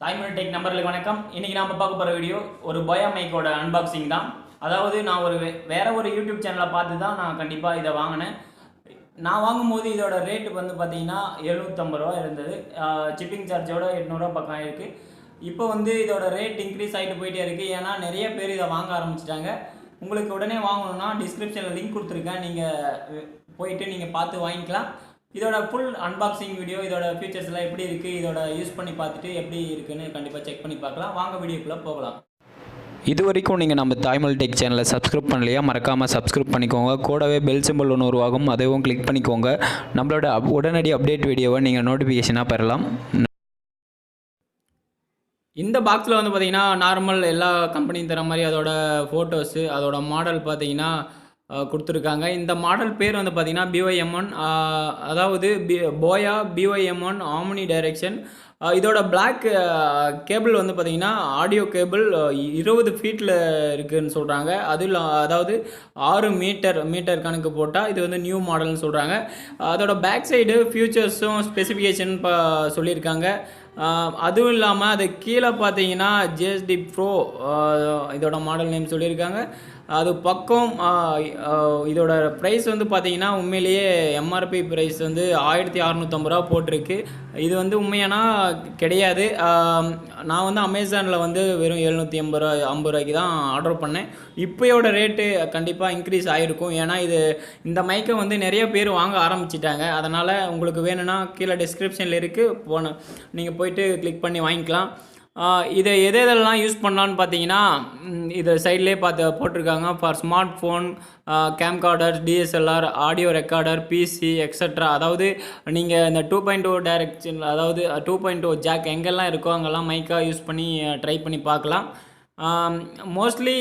Thaimozhitech நம்பர்களுக்கு வணக்கம். இன்னைக்கு நாம பார்க்க போற வீடியோ ஒரு BOYA மைக்கோட அன்பாக்சிங் தான். அதாவது நான் வேற ஒரு யூடியூப் சேனலை பார்த்து தான் நான் கண்டிப்பா இதை வாங்கினேன். நான் வாங்கும்போது இதோட ரேட் வந்து பார்த்தீங்கன்னா ரூ. 750 இருந்தது. ஷிப்பிங் சார்ஜோட ரூ. 800 பக்கம் ஆயிருக்கு. இப்போ வந்து இதோட ரேட் இன்க்ரீஸ் ஆகிட்டு போயிட்டே இருக்கு. ஏன்னா நிறைய பேர் இதை வாங்க ஆரம்பிச்சிட்டாங்க. உங்களுக்கு உடனே வாங்கணும்னா டிஸ்கிரிப்ஷனில் லிங்க் கொடுத்துருக்கேன். நீங்கள் போயிட்டு நீங்கள் பார்த்து வாங்கிக்கலாம். இதோட ஃபுல் அன்பாக்சிங் வீடியோ, இதோட ஃபீச்சர்ஸ்லாம் எப்படி இருக்குது, இதோட யூஸ் பண்ணி பார்த்துட்டு எப்படி இருக்குன்னு கண்டிப்பாக செக் பண்ணி பார்க்கலாம். வாங்க வீடியோக்குள்ளே போகலாம். இது வரைக்கும் நீங்கள் நம்ம Thaimozhitech சேனலை சப்ஸ்கிரைப் பண்ணலையா, மறக்காமல் சப்ஸ்கிரைப் பண்ணிக்கோங்க. கூடவே பெல் சிம்பிள் ஒன்று உருவாகும், அதையும் கிளிக் பண்ணிக்கோங்க. நம்மளோட உடனடி அப்டேட் வீடியோவை நீங்கள் நோட்டிஃபிகேஷனாக பெறலாம். இந்த பாக்ஸில் வந்து பார்த்தீங்கன்னா நார்மல் எல்லா கம்பெனியும் தர மாதிரி அதோட ஃபோட்டோஸு, அதோட மாடல் பார்த்தீங்கன்னா கொடுத்துருக்காங்க. இந்த மாடல் பேர் வந்து பார்த்திங்கன்னா BOYM1, அதாவது BOYA BOYM1 ஆம்னி டைரெக்ஷன். இதோட பிளாக் கேபிள் வந்து பார்த்திங்கன்னா ஆடியோ கேபிள் 20 ஃபீட்டில் இருக்குதுன்னு சொல்கிறாங்க. அதாவது 6 மீட்டர் கணக்கு போட்டால் இது வந்து நியூ மாடல்னு சொல்கிறாங்க. அதோட பேக் சைடு ஃபியூச்சர்ஸும் ஸ்பெசிஃபிகேஷன் சொல்லியிருக்காங்க. அதுவும் இல்லாமல் அது கீழே பார்த்தீங்கன்னா JSD Pro இதோட மாடல் நேம் சொல்லியிருக்காங்க. அது பக்கம் இதோட ப்ரைஸ் வந்து பார்த்தீங்கன்னா உண்மையிலேயே MRP ப்ரைஸ் வந்து 1650 ரூபா போட்டிருக்கு. இது வந்து உண்மையானா கிடையாது. நான் வந்து அமேசானில் வந்து வெறும் 750 ரூபாய்க்கு தான் ஆர்டர் பண்ணேன். இப்போயோட ரேட்டு கண்டிப்பாக இன்க்ரீஸ் ஆகிருக்கும். ஏன்னா இந்த மைக்கை வந்து நிறைய பேர் வாங்க ஆரம்பிச்சிட்டாங்க. அதனால் உங்களுக்கு வேணும்னா கீழே டிஸ்கிரிப்ஷனில் இருக்குது, நீங்கள் போயிட்டு கிளிக் பண்ணி வாங்கிக்கலாம். இதை எதெல்லாம் யூஸ் பண்ணலான்னு பார்த்தீங்கன்னா இதை சைட்லேயே போட்டிருக்காங்க. For smart phone, camcorder, DSLR, audio recorder, PC extra. அதாவது நீங்கள் இந்த 2.0 டைரக்ஷன், அதாவது 2.0 ஜாக் எங்கெல்லாம் இருக்கோ அங்கெல்லாம் மைக்காக யூஸ் பண்ணி ட்ரை பண்ணி பார்க்கலாம். மோஸ்ட்லி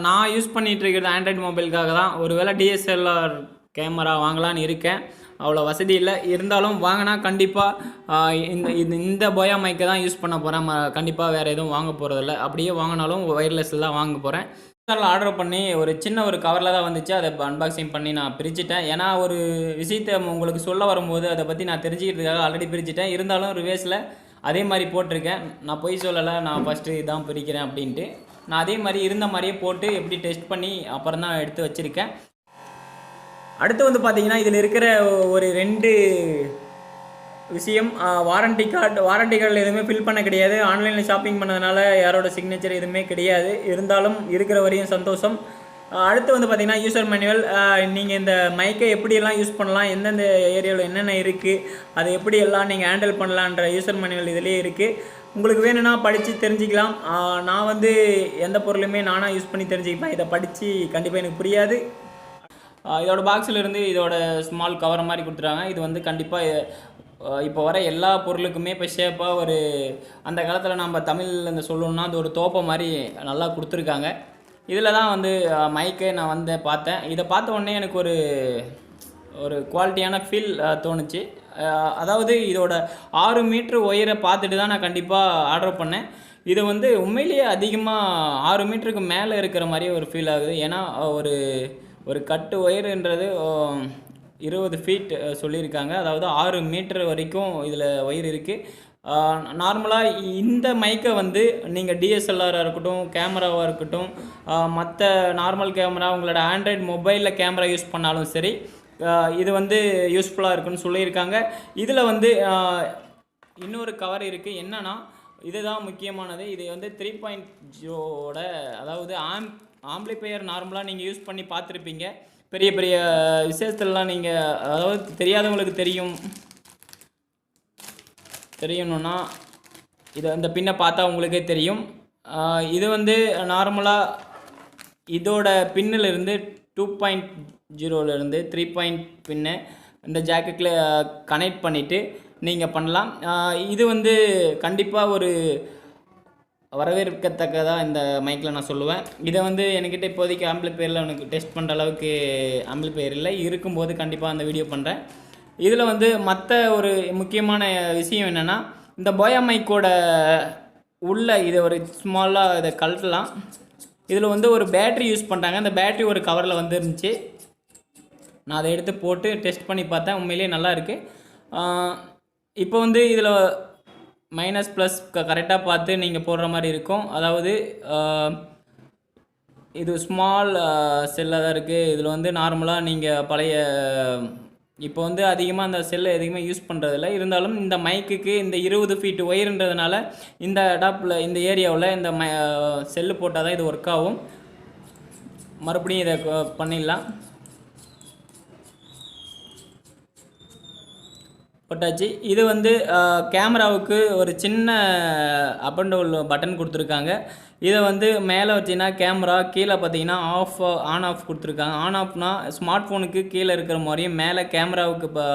நான் யூஸ் பண்ணிகிட்டு இருக்கிறது ஆண்ட்ராய்டு மொபைலுக்காக தான். ஒருவேளை DSLR கேமரா வாங்கலான்னு இருக்கேன், அவ்வளோ வசதி இல்லை. இருந்தாலும் வாங்கினா கண்டிப்பாக இந்த BOYA மைக்கை தான் யூஸ் பண்ண போகிறேன். கண்டிப்பாக வேறு எதுவும் வாங்க போகிறதில்ல. அப்படியே வாங்கினாலும் ஒயர்லெஸில் தான் வாங்க போகிறேன். ஆர்டர் பண்ணி ஒரு சின்ன ஒரு கவரில் தான் வந்துச்சு. அதை அன்பாக்சிங் பண்ணி நான் பிரிச்சுட்டேன். ஏன்னா ஒரு விஷயத்தை உங்களுக்கு சொல்ல வரும்போது அதை பற்றி நான் தெரிஞ்சுக்கிறதுக்காக ஆல்ரெடி பிரிச்சுட்டேன். இருந்தாலும் ரிவேர்ஸில் அதே மாதிரி போட்டிருக்கேன். நான் பொய் சொல்லலை, நான் ஃபஸ்ட்டு இதான் பிரிக்கிறேன் அப்படின்ட்டு. நான் அதே மாதிரி இருந்த மாதிரியே போட்டு எப்படி டெஸ்ட் பண்ணி அப்புறம் தான் எடுத்து வச்சுருக்கேன். அடுத்து வந்து பார்த்தீங்கன்னா இதில் இருக்கிற ஒரு 2 விஷயம், வாரண்டி கார்டில் எதுவுமே ஃபில் பண்ண கிடையாது. ஆன்லைனில் ஷாப்பிங் பண்ணதுனால யாரோட சிக்னேச்சர் எதுவுமே கிடையாது. இருந்தாலும் இருக்கிற வரையும் சந்தோஷம். அடுத்து வந்து பார்த்திங்கன்னா யூசர் மேனுவல். நீங்கள் இந்த மைக்கை எப்படியெல்லாம் யூஸ் பண்ணலாம், எந்தெந்த ஏரியாவில் என்னென்ன இருக்குது, அதை எப்படியெல்லாம் நீங்கள் ஹேண்டில் பண்ணலான்ற யூசர் மேனுவல் இதிலே இருக்குது. உங்களுக்கு வேணும்னா படித்து தெரிஞ்சிக்கலாம். நான் வந்து எந்த பொருளுமே நானாக யூஸ் பண்ணி தெரிஞ்சுக்கிப்பேன். இதை படித்து கண்டிப்பாக எனக்கு புரியாது. இதோட பாக்ஸிலிருந்து இதோட ஸ்மால் கவர் மாதிரி கொடுத்துட்டாங்க. இது வந்து கண்டிப்பாக இப்போ வர எல்லா பொருளுக்குமே இப்போ ஷேப்பாக ஒரு அந்த காலத்தில் நம்ம தமிழில் இந்த சொல்லணும்னா அது ஒரு தோப்பை மாதிரி நல்லா கொடுத்துருக்காங்க. இதில் தான் வந்து மைக்கை நான் வந்து பார்த்தேன். இதை பார்த்த உடனே எனக்கு ஒரு குவாலிட்டியான ஃபீல் தோணுச்சு. அதாவது இதோட 6 மீட்ரு ஒயரை பார்த்துட்டு தான் நான் கண்டிப்பாக ஆர்டர் பண்ணேன். இது வந்து உண்மையிலேயே அதிகமாக 6 மீட்டருக்கு மேலே இருக்கிற மாதிரியே ஒரு ஃபீல் ஆகுது. ஏன்னா ஒரு கட்டு ஒயருன்றது 20 ஃபீட் சொல்லியிருக்காங்க. அதாவது 6 மீட்டர் வரைக்கும் இதில் ஒயர் இருக்குது. நார்மலாக இந்த மைக்கை வந்து நீங்கள் DSLR-ஆக இருக்கட்டும், கேமராவாக இருக்கட்டும், மற்ற நார்மல் கேமரா, உங்களோட ஆண்ட்ராய்டு மொபைலில் கேமரா யூஸ் பண்ணாலும் சரி, இது வந்து யூஸ்ஃபுல்லாக இருக்குன்னு சொல்லியிருக்காங்க. இதில் வந்து இன்னொரு கவர் இருக்குது. என்னன்னா இதுதான் முக்கியமானது. இது வந்து 3.0ஓட, அதாவது ஆம்பிளிஃபையர் நார்மலாக நீங்கள் யூஸ் பண்ணி பார்த்துருப்பீங்க. பெரிய பெரிய விசேஷத்துலலாம் நீங்கள், அதாவது தெரியாதவங்களுக்கு தெரியணுன்னா இந்த பின்னை பார்த்தா உங்களுக்கே தெரியும். இது வந்து நார்மலாக இதோட பின்னிலிருந்து 2.0லேருந்து 3 பின்னு இந்த ஜாக்கெட்டில் கனெக்ட் பண்ணிவிட்டு நீங்கள் பண்ணலாம். இது வந்து கண்டிப்பாக ஒரு வரவேற்கத்தக்கதாக இந்த மைக்கில் நான் சொல்லுவேன். இதை வந்து என்கிட்ட இப்போதைக்கு ஆம்பிளிஃபையரில் எனக்கு டெஸ்ட் பண்ணுற அளவுக்கு ஆம்பிளிஃபையர் இல்லை. இருக்கும்போது கண்டிப்பாக அந்த வீடியோ பண்ணுறேன். இதில் வந்து மற்ற ஒரு முக்கியமான விஷயம் என்னென்னா, இந்த BOYA மைக்கோட உள்ள இதை ஒரு ஸ்மாலாக இதை கழட்டலாம். இதில் வந்து ஒரு பேட்ரி யூஸ் பண்ணுறாங்க. அந்த பேட்ரி ஒரு கவரில் வந்து இருந்துச்சு. நான் அதை எடுத்து போட்டு டெஸ்ட் பண்ணி பார்த்தேன். உண்மையிலேயே நல்லா இருக்குது. இப்போ வந்து இதில் மைனஸ் ப்ளஸ் கரெக்டாக பார்த்து நீங்கள் போடுற மாதிரி இருக்கும். அதாவது இது ஸ்மால் செல்லாக தான் இருக்குது. இதில் வந்து நார்மலாக நீங்கள் பழைய இப்போ வந்து அதிகமாக அந்த செல்லை அதிகமாக யூஸ் பண்ணுறதில்ல. இருந்தாலும் இந்த மைக்குக்கு இந்த 20 ஃபீட் ஒயர்ன்றதுனால இந்த அடாப்டில் இந்த ஏரியாவில் இந்த செல்லு போட்டால் தான் இது ஒர்க் ஆகும். மறுபடியும் இதை பண்ணிடலாம். போட்டாச்சு. இது வந்து கேமராவுக்கு ஒரு சின்ன அப் அண்ட் டவுன் பட்டன் கொடுத்துருக்காங்க. இதை வந்து மேலே வச்சிங்கன்னா கேமரா, கீழே பார்த்தீங்கன்னா ஆன் ஆஃப் கொடுத்துருக்காங்க. ஆன் ஆஃப்னா ஸ்மார்ட் ஃபோனுக்கு கீழே இருக்கிற மாதிரியும் மேலே கேமராவுக்கு இப்போ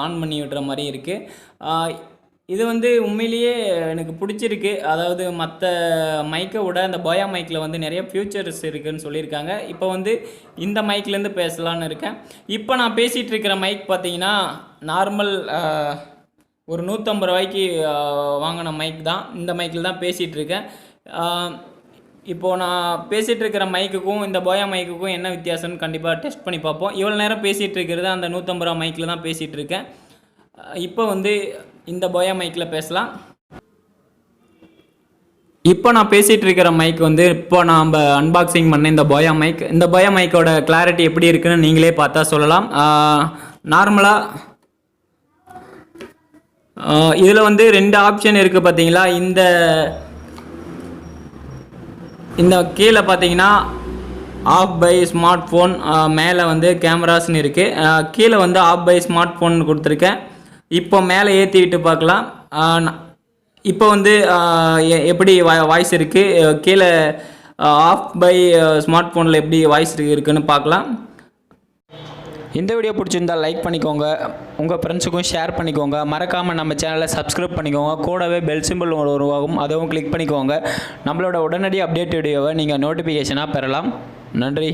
ஆன் பண்ணி விடுற மாதிரியும் இருக்குது. இது வந்து உண்மையிலேயே எனக்கு பிடிச்சிருக்கு. அதாவது மற்ற மைக்கை விட இந்த போயா மைக்கில் வந்து நிறைய ஃபியூச்சர்ஸ் இருக்குதுன்னு சொல்லியிருக்காங்க. இப்போ வந்து இந்த மைக்லேருந்து பேசலான்னு இருக்கேன். இப்போ நான் பேசிகிட்டு இருக்கிற மைக் பார்த்தீங்கன்னா நார்மல் ஒரு 150 ரூபாய்க்கு வாங்கின மைக் தான். இந்த மைக்கில் தான் பேசிகிட்ருக்கேன். இப்போது நான் பேசிகிட்டு இருக்கிற மைக்குக்கும் இந்த போயா மைக்குக்கும் என்ன வித்தியாசம்னு கண்டிப்பாக டெஸ்ட் பண்ணி பார்ப்போம். இவ்வளோ நேரம் பேசிகிட்டு இருக்கிறது அந்த 150 ரூபா மைக்கில் தான் பேசிகிட்டு இருக்கேன். இப்போ வந்து இந்த போயா மைக்கில் பேசலாம். இப்போ நான் பேசிகிட்டு இருக்கிற மைக் வந்து இப்போ நாம் அன்பாக்சிங் பண்ண இந்த போயா மைக். இந்த போயா மைக்கோட கிளாரிட்டி எப்படி இருக்குன்னு நீங்களே பார்த்தா சொல்லலாம். நார்மலாக இதில் வந்து 2 ஆப்ஷன் இருக்குது பார்த்தீங்களா. இந்த கீழே பார்த்தீங்கன்னா ஆஃப் பை ஸ்மார்ட் ஃபோன், மேலே வந்து கேமராஸ்ன்னு இருக்குது. கீழே வந்து ஆஃப் பை ஸ்மார்ட் ஃபோன் கொடுத்துருக்கேன். இப்போ மேலே ஏற்றிக்கிட்டு பார்க்கலாம். இப்போ வந்து எப்படி வாய்ஸ் இருக்குது, கீழே ஆஃப் பை ஸ்மார்ட் ஃபோனில் எப்படி வாய்ஸ் இருக்குன்னு பார்க்கலாம். இந்த வீடியோ பிடிச்சிருந்தால் லைக் பண்ணிக்கோங்க, உங்கள் ஃப்ரெண்ட்ஸுக்கும் ஷேர் பண்ணிக்கோங்க. மறக்காமல் நம்ம சேனலை சப்ஸ்கிரைப் பண்ணிக்கோங்க. கூடவே பெல் சிம்பிள் உருவாகும், அதுவும் கிளிக் பண்ணிக்கோங்க. நம்மளோட உடனடி அப்டேட் வீடியோவை நீங்கள் நோட்டிஃபிகேஷனாக பெறலாம். நன்றி.